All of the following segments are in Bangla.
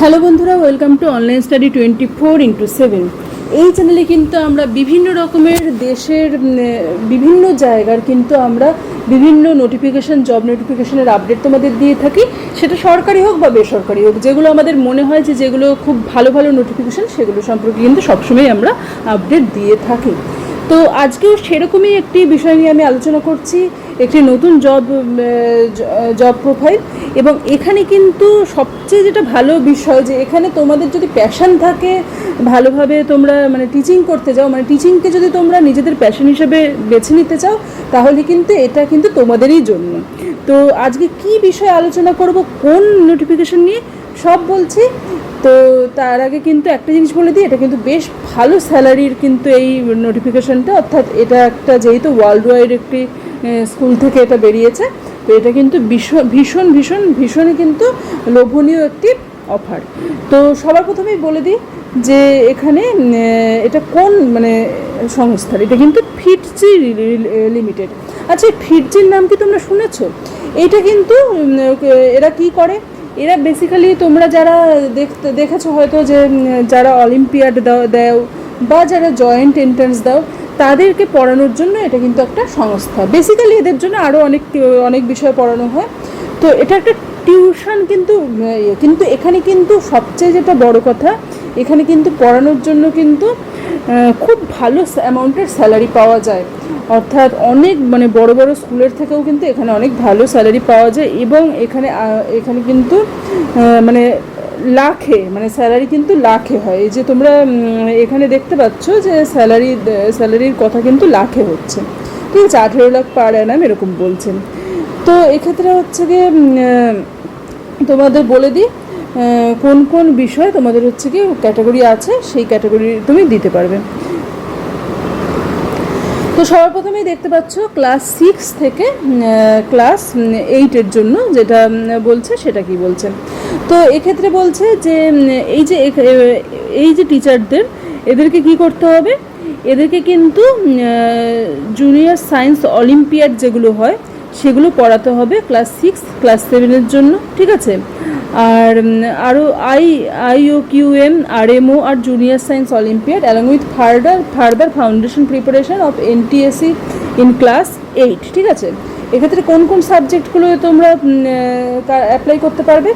হ্যালো বন্ধুরা, welcome to online study 24x7। এই চ্যানেলে কিন্তু আমরা বিভিন্ন রকমের দেশের বিভিন্ন জায়গার কিন্তু আমরা বিভিন্ন নোটিফিকেশান, জব নোটিফিকেশানের আপডেট তোমাদের দিয়ে থাকি। সেটা সরকারি হোক বা বেসরকারি হোক, যেগুলো আমাদের মনে হয় যে যেগুলো খুব ভালো ভালো নোটিফিকেশান, সেগুলো সম্পর্কে কিন্তু সবসময় আমরা আপডেট দিয়ে থাকি। তো আজকেও সেরকমই একটি বিষয় নিয়ে আমি আলোচনা করছি, একটি নতুন জব প্রোফাইল। এবং এখানে কিন্তু সবচেয়ে যেটা ভালো বিষয়, যে এখানে তোমাদের যদি প্যাশন থাকে, ভালোভাবে তোমরা টিচিং করতে চাও, টিচিংকে যদি তোমরা নিজেদের প্যাশন হিসেবে বেছে নিতে চাও, তাহলে কিন্তু এটা কিন্তু তোমাদেরই জন্য। তো আজকে কি বিষয়ে আলোচনা করব, কোন নোটিফিকেশন নিয়ে, সব বলছি। তো তার আগে কিন্তু একটা জিনিস বলে দিই, এটা কিন্তু বেশ ভালো স্যালারির কিন্তু এই নোটিফিকেশনটা, অর্থাৎ এটা একটা যেহেতু ওয়ার্ল্ড ওয়াইড একটি স্কুল থেকে এটা বেরিয়েছে, তো এটা কিন্তু ভীষণই কিন্তু লোভনীয় একটি অফার। তো সবার প্রথমেই বলে দিই যে এখানে এটা কোন সংস্থার, এটা কিন্তু ফিটজি লিমিটেড। আচ্ছা, ফিটজির নাম কি তোমরা শুনেছো? এটা কিন্তু এরা কি করে, এরা বেসিক্যালি তোমরা যারা দেখেছো হয়তো, যে যারা অলিম্পিয়াড দাও বা যারা জয়েন্ট এন্ট্রান্স দাও, তাদেরকে পড়ানোর জন্য এটা কিন্তু একটা সংস্থা। বেসিক্যালি এদের জন্য আরও অনেক বিষয় পড়ানো হয়। তো এটা একটা টিউশন কিন্তু এখানে কিন্তু সবচেয়ে যেটা বড় কথা, এখানে কিন্তু পড়ানোর জন্য কিন্তু খুব ভালো অ্যামাউন্টের স্যালারি পাওয়া যায়। অর্থাৎ অনেক বড় বড় স্কুলের থেকেও কিন্তু এখানে অনেক ভালো স্যালারি পাওয়া যায়। এবং এখানে কিন্তু লাখে স্যালারি কিন্তু লাখে হয়। এই যে তোমরা এখানে দেখতে পাচ্ছ যে স্যালারির কথা কিন্তু লাখে হচ্ছে, ঠিক আছে, 18 লাখ পার অ্যানাম এরকম বলছেন। তো এক্ষেত্রে হচ্ছে গিয়ে তোমাদের বলে দিই কোন কোন বিষয় তোমাদের হচ্ছে কি ক্যাটাগরি আছে, সেই ক্যাটাগরি তুমি দিতে পারবে। তো সবার প্রথমেই দেখতে পাচ্ছ ক্লাস 6 থেকে ক্লাস 8-এর জন্য যেটা বলছে, সেটা কি বলছে। তো এক্ষেত্রে বলছে যে এই যে টিচারদের, এদেরকে কি করতে হবে, এদেরকে কিন্তু জুনিয়র সায়েন্স অলিম্পিয়াড যেগুলো হয় সেগুলো পড়াতে হবে ক্লাস 6, ক্লাস 7-এর জন্য, ঠিক আছে। আর আরও IOQM, RMO আর junior science olympiad along with further foundation preparation of NTSE in class 8, ঠিক আছে। এক্ষেত্রে কোন কোন সাবজেক্টগুলো তোমরা অ্যাপ্লাই করতে পারবে?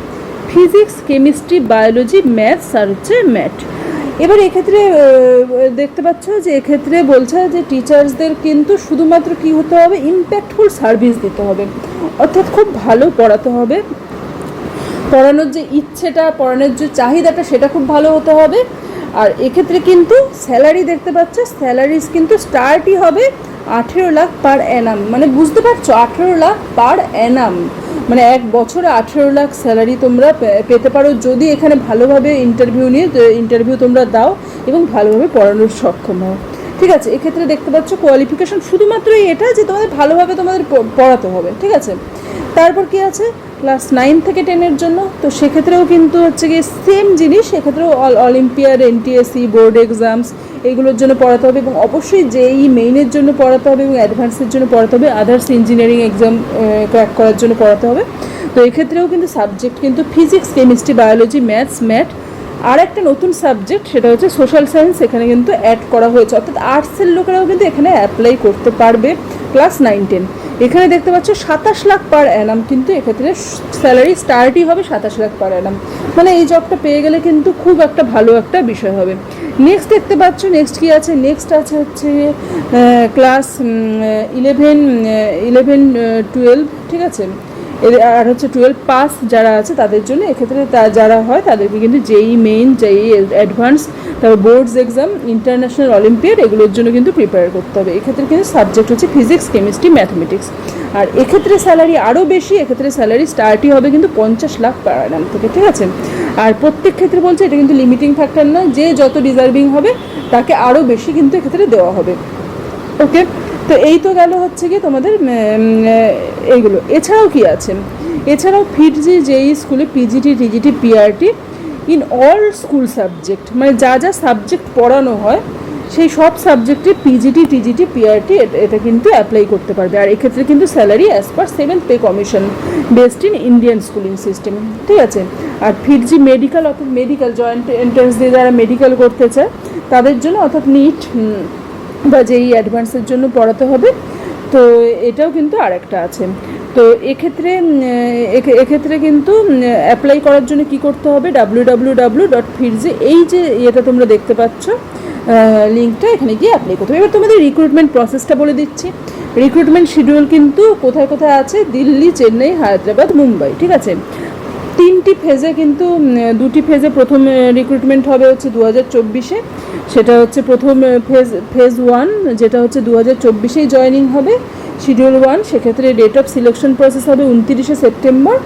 ফিজিক্স, কেমিস্ট্রি, বায়োলজি, ম্যাথস আর হচ্ছে ম্যাথ। এবার এক্ষেত্রে দেখতে পাচ্ছ যে এক্ষেত্রে বলছে যে টিচার্সদের কিন্তু শুধুমাত্র কি হতে হবে, ইম্প্যাক্টফুল সার্ভিস দিতে হবে, অর্থাৎ খুব ভালো পড়াতে হবে। পড়ানোর যে ইচ্ছেটা, পড়ানোর যে চাহিদাটা, সেটা খুব ভালো হতে হবে। আর এক্ষেত্রে কিন্তু স্যালারি দেখতে পাচ্ছ, স্যালারিজ কিন্তু স্টার্টই হবে 18 লাখ পার অ্যানাম। বুঝতে পারছো, 18 লাখ পার অ্যানাম, এক বছরে 18 লাখ স্যালারি তোমরা পেতে পারো, যদি এখানে ভালোভাবে ইন্টারভিউ তোমরা দাও এবং ভালোভাবে পড়ানোর সক্ষম হও, ঠিক আছে। এক্ষেত্রে দেখতে পাচ্ছ কোয়ালিফিকেশন শুধুমাত্রই এটা, যে তোমাদের ভালোভাবে তোমাদের পড়াতে হবে, ঠিক আছে। তারপর কি আছে, ক্লাস 9 থেকে 10-এর জন্য, তো সেক্ষেত্রেও কিন্তু হচ্ছে গিয়ে সেম জিনিস, সেক্ষেত্রেও অলিম্পিয়াড, NTSE, বোর্ড এক্সামস এইগুলোর জন্য পড়াতে হবে, এবং অবশ্যই JEE মেইনের জন্য পড়াতে হবে এবং অ্যাডভান্সের জন্য পড়াতে হবে, আদার্স ইঞ্জিনিয়ারিং এক্সাম ক্র্যাক করার জন্য পড়াতে হবে। তো এক্ষেত্রেও কিন্তু সাবজেক্ট কিন্তু ফিজিক্স, কেমিস্ট্রি, বায়োলজি, ম্যাথ। আর একটা নতুন সাবজেক্ট, সেটা হচ্ছে সোশ্যাল সায়েন্স, এখানে কিন্তু অ্যাড করা হয়েছে, অর্থাৎ আর্টসের লোকেরাও কিন্তু এখানে অ্যাপ্লাই করতে পারবে ক্লাস 9-10। এখানে দেখতে পাচ্ছ 27 লাখ পার অ্যানাম, কিন্তু এক্ষেত্রে স্যালারি স্টার্টই হবে 27 লাখ পার অ্যানাম। এই জবটা পেয়ে গেলে কিন্তু খুব একটা ভালো একটা বিষয় হবে। নেক্সট দেখতে পাচ্ছ, নেক্সট কি আছে, নেক্সট আছে হচ্ছে ক্লাস 11-12, ঠিক আছে। আর হচ্ছে 12 পাস যারা আছে তাদের জন্য, এক্ষেত্রে যারা হয় তাদেরকে কিন্তু JEE মেইন, JEE অ্যাডভান্স, তারপর বোর্ডস এক্সাম, ইন্টারন্যাশনাল অলিম্পিয়াড এগুলোর জন্য কিন্তু প্রিপেয়ার করতে হবে। এক্ষেত্রে কিন্তু সাবজেক্ট হচ্ছে ফিজিক্স, কেমিস্ট্রি, ম্যাথমেটিক্স। আর এক্ষেত্রে স্যালারি আরও বেশি, এক্ষেত্রে স্যালারি স্টার্টই হবে কিন্তু 50 লাখ পার অ্যানাম থেকে, ঠিক আছে। আর প্রত্যেক ক্ষেত্রে বলছে, এটা কিন্তু লিমিটিং ফ্যাক্টর নয়, যে যত ডিজার্ভিং হবে তাকে আরও বেশি কিন্তু এক্ষেত্রে দেওয়া হবে, ওকে। তো এই তো গেল হচ্ছে কি তোমাদের এইগুলো। এছাড়াও কি আছে, এছাড়াও ফিটজি JEE স্কুলে PGT, TGT, PRT in all school subject, যা যা সাবজেক্ট পড়ানো হয় সেই সব সাবজেক্টে পিজিটি, টিজিটি, পিআরটি এটা কিন্তু অ্যাপ্লাই করতে পারবে। আর এক্ষেত্রে কিন্তু salary as per 7th pay commission based in Indian schooling system, ঠিক আছে। আর ফিরজি মেডিকেল, অর্থাৎ মেডিকেল জয়েন্ট এন্ট্রান্স দিয়ে যারা মেডিকেল করতে চায় তাদের জন্য, অর্থাৎ নিট বা যেই অ্যাডভান্সের জন্য পড়াতে হবে, তো এটাও কিন্তু আরেকটা আছে। তো এক্ষেত্রে কিন্তু অ্যাপ্লাই করার জন্য কি করতে হবে, www.firji, এই যে ইয়েটা তোমরা দেখতে পাচ্ছ লিঙ্কটা, এখানে গিয়ে অ্যাপ্লাই করতে হবে। এবার তোমাদের রিক্রুটমেন্ট প্রসেসটা বলে দিচ্ছি। রিক্রুটমেন্ট শিডিউল কিন্তু কোথায় কোথায় আছে, দিল্লি, চেন্নাই, হায়দ্রাবাদ, মুম্বাই, ঠিক আছে। 3টি ফেজে কিন্তু, 2টি ফেজে প্রথম রিক্রুটমেন্ট হবে হচ্ছে 2024-এ, সেটা হচ্ছে প্রথম ফেজ 1, যেটা হচ্ছে 2024-এই জয়েনিং হবে শিডিউল 1। সেক্ষেত্রে ডেট অফ সিলেকশন প্রসেস হবে 29শে সেপ্টেম্বর,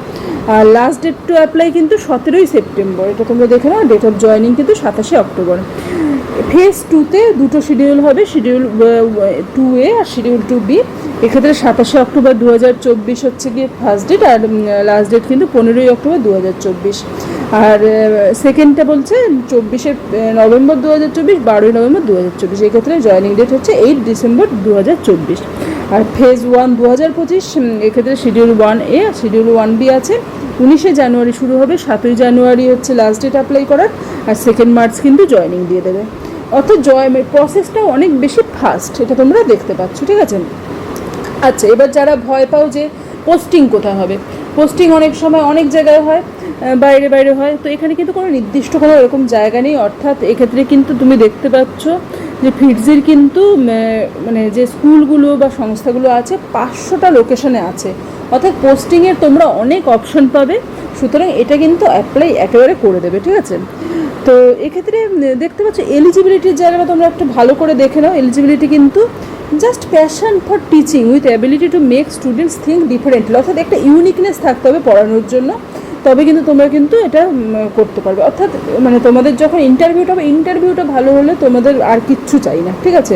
আর লাস্ট ডেট টু অ্যাপ্লাই কিন্তু 17ই সেপ্টেম্বর, এটা তোমরা দেখে নাও। ডেট অফ জয়েনিং কিন্তু 27শে অক্টোবর। ফেজ 2-তে দুটো শিডিউল হবে, শিডিউল 2A আর শিডিউল 2B। এক্ষেত্রে 27শে অক্টোবর 2024 হচ্ছে গিয়ে ফার্স্ট ডেট, আর লাস্ট ডেট কিন্তু 15ই অক্টোবর 2024। আর সেকেন্ডটা বলছে 24শে নভেম্বর 2024, 12ই নভেম্বর 2024। এক্ষেত্রে জয়েনিং ডেট হচ্ছে 8 ডিসেম্বর 2024। আর ফেজ 1 2025, এক্ষেত্রে শিডিউল 1A আর শিডিউল 1B আছে। 19শে জানুয়ারি শুরু হবে, 7ই জানুয়ারি হচ্ছে লাস্ট ডেট অ্যাপ্লাই করার, আর 2nd মার্চ কিন্তু জয়েনিং দিয়ে দেবে। অর্থাৎ প্রসেসটা অনেক বেশি ফাস্ট, এটা তোমরা দেখতে পাচ্ছ, ঠিক আছে। আচ্ছা, এবার যারা ভয় পাও যে পোস্টিং কোথায় হবে, পোস্টিং অনেক সময় অনেক জায়গায় হয়, বাইরে হয়, তো এখানে কিন্তু কোনো নির্দিষ্ট কোনো এরকম জায়গা নেই। অর্থাৎ এক্ষেত্রে কিন্তু তুমি দেখতে পাচ্ছ যে ফিরজির কিন্তু মানে যে স্কুলগুলো বা সংস্থাগুলো আছে 500টা লোকেশনে আছে, অর্থাৎ পোস্টিংয়ের তোমরা অনেক অপশন পাবে। সুতরাং এটা কিন্তু অ্যাপ্লাই একেবারে করে দেবে, ঠিক আছে। তো এক্ষেত্রে দেখতে পাচ্ছ এলিজিবিলিটির জায়গাটা তোমরা একটু ভালো করে দেখে নাও। এলিজিবিলিটি কিন্তু just passion for teaching with ability to make students think differently, অর্থাৎ একটা ইউনিকনেস থাকতে হবে পড়ানোর জন্য, তবে কিন্তু তোমরা কিন্তু এটা করতে পারবে। অর্থাৎ মানে তোমাদের যখন ইন্টারভিউটা ভালো হলে তোমাদের আর কিচ্ছু চাই না, ঠিক আছে।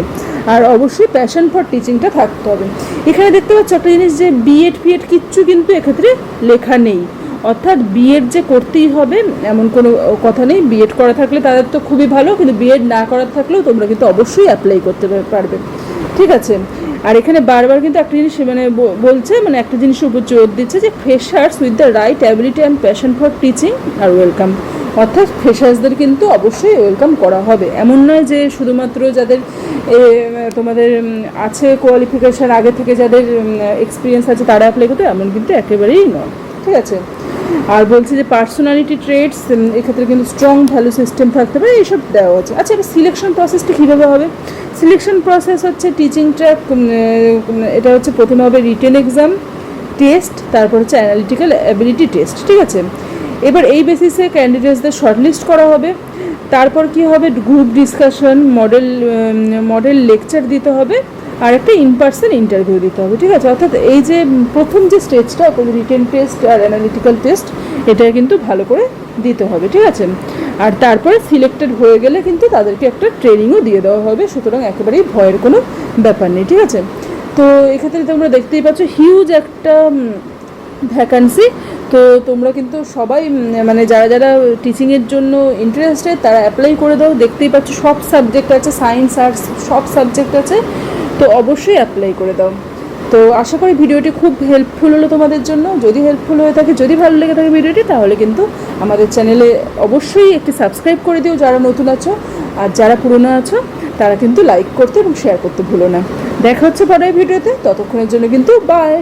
আর অবশ্যই প্যাশন ফর টিচিংটা থাকতে হবে। এখানে দেখতে পাচ্ছ একটা জিনিস, যে বিএড ফিএড কিচ্ছু কিন্তু এক্ষেত্রে লেখা নেই, অর্থাৎ বিএড যে করতেই হবে এমন কোনো কথা নেই। বিএড করা থাকলে তাদের তো খুবই ভালো, কিন্তু বিএড না করার থাকলেও তোমরা কিন্তু অবশ্যই অ্যাপ্লাই করতে পারবে, ঠিক আছে। আর এখানে বারবার কিন্তু একটা জিনিস মানে বলছে, মানে একটা জিনিসের উপর জোর দিচ্ছে যে freshers with the right ability and passion for teaching আর ওয়েলকাম, অর্থাৎ ফ্রেশার্সদের কিন্তু অবশ্যই ওয়েলকাম করা হবে। এমন নয় যে শুধুমাত্র যাদের তোমাদের আছে কোয়ালিফিকেশান আগে থেকে, যাদের এক্সপিরিয়েন্স আছে তারা অ্যাপ্লাই করতে, এমন কিন্তু একেবারেই নয়, ঠিক আছে। আর বলছে যে পার্সোনালিটি ট্রেটস, এক্ষেত্রে কিন্তু স্ট্রং ভ্যালু সিস্টেম থাকতে পারে, এইসব দেওয়া আছে। আচ্ছা, এবার সিলেকশন প্রসেসটা কীভাবে হবে? সিলেকশন প্রসেস হচ্ছে টিচিং ট্র্যাক, এটা হচ্ছে প্রথমে হবে রিটেন এক্সাম টেস্ট, তারপর হচ্ছে অ্যানালিটিক্যাল অ্যাবিলিটি টেস্ট, ঠিক আছে। এবার এই বেসিসে ক্যান্ডিডেটসদের শর্টলিস্ট করা হবে। তারপর কি হবে, গ্রুপ ডিসকাশন, মডেল লেকচার দিতে হবে, আর একটা ইনপার্সন ইন্টারভিউ দিতে হবে, ঠিক আছে। অর্থাৎ এই যে প্রথম যে স্টেজটা, রিটেন টেস্ট আর অ্যানালিটিক্যাল টেস্ট, এটা কিন্তু ভালো করে দিতে হবে, ঠিক আছে। আর তারপরে সিলেক্টেড হয়ে গেলে কিন্তু তাদেরকে একটা ট্রেনিংও দিয়ে দেওয়া হবে, সুতরাং একেবারেই ভয়ের কোনো ব্যাপার নেই, ঠিক আছে। তো এক্ষেত্রে তোমরা দেখতেই পাচ্ছ হিউজ একটা ভ্যাকান্সি। তো তোমরা কিন্তু সবাই মানে যারা যারা টিচিংয়ের জন্য ইন্টারেস্টেড তারা অ্যাপ্লাই করে দাও। দেখতেই পাচ্ছ সব সাবজেক্ট আছে, সায়েন্স আর্টস সব সাবজেক্ট আছে, তো অবশ্যই অ্যাপ্লাই করে দাও। তো আশা করি ভিডিওটি খুব হেল্পফুল হলো তোমাদের জন্য। যদি হেল্পফুল হয়ে থাকে, যদি ভালো লেগে থাকে ভিডিওটি, তাহলে কিন্তু আমাদের চ্যানেলে অবশ্যই একটি সাবস্ক্রাইব করে দিও যারা নতুন আছো, আর যারা পুরনো আছো তারা কিন্তু লাইক করতে এবং শেয়ার করতে ভুলো না। দেখা হচ্ছে পরের ভিডিওতে, ততক্ষণের জন্য কিন্তু বাই।